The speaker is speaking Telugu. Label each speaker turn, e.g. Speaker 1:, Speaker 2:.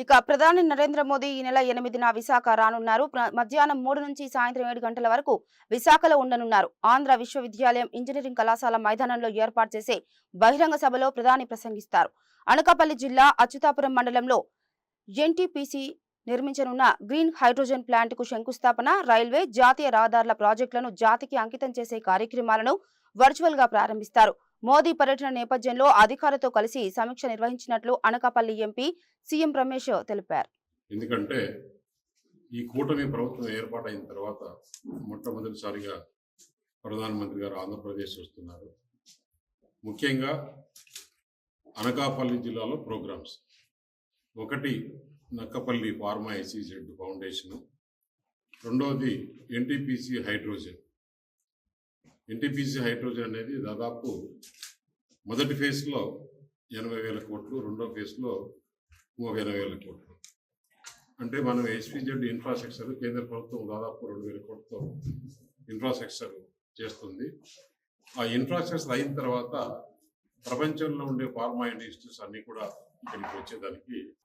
Speaker 1: ఇక ప్రధాని నరేంద్ర మోదీ ఈ నెల 8న విశాఖ రానున్నారు. మధ్యాహ్నం 3 నుంచి సాయంత్రం 7 గంటల వరకు విశాఖలో ఉండనున్నారు. ఆంధ్ర విశ్వవిద్యాలయం ఇంజనీరింగ్ కళాశాల మైదానంలో ఏర్పాటు చేసే బహిరంగ సభలో ప్రధాని ప్రసంగిస్తారు. అనకాపల్లి జిల్లా అచ్యుతాపురం మండలంలో ఎన్టీపీసీ నిర్మించనున్న గ్రీన్ హైడ్రోజన్ ప్లాంట్ కు శంకుస్థాపన, రైల్వే, జాతీయ రహదారుల ప్రాజెక్టులను జాతికి అంకితం చేసే కార్యక్రమాలను వర్చువల్ గా ప్రారంభిస్తారు. మోదీ పర్యటన నేపథ్యంలో అధికారులతో కలిసి సమీక్ష నిర్వహించినట్లు అనకాపల్లి ఎంపీ సీఎం రమేష్ తెలిపారు.
Speaker 2: ఎందుకంటే ఈ కూటమి ప్రభుత్వం ఏర్పాటైన తర్వాత మొట్టమొదటిసారిగా ప్రధానమంత్రి గారు ఆంధ్రప్రదేశ్ వస్తున్నారు. ముఖ్యంగా అనకాపల్లి జిల్లాలో ప్రోగ్రామ్స్, ఒకటి నక్కపల్లి ఫార్మా ఎస్ఈజెడ్ ఫౌండేషన్, రెండవది ఎన్టీపీసీ హైడ్రోజన్. ఎన్టీపీసీ హైడ్రోజన్ అనేది దాదాపు మొదటి ఫేజ్లో 80,000 కోట్లు, రెండో ఫేజ్లో 30,000 కోట్లు. అంటే మనం ఎస్పీజెడ్ ఇన్ఫ్రాస్ట్రక్చర్ కేంద్ర ప్రభుత్వం దాదాపు 2,000 కోట్లతో ఇన్ఫ్రాస్ట్రక్చర్ చేస్తుంది. ఆ ఇన్ఫ్రాస్ట్రక్చర్ అయిన తర్వాత ప్రపంచంలో ఉండే ఫార్మా ఇండస్ట్రీస్ అన్నీ కూడా ఇక్కడికి వచ్చేదానికి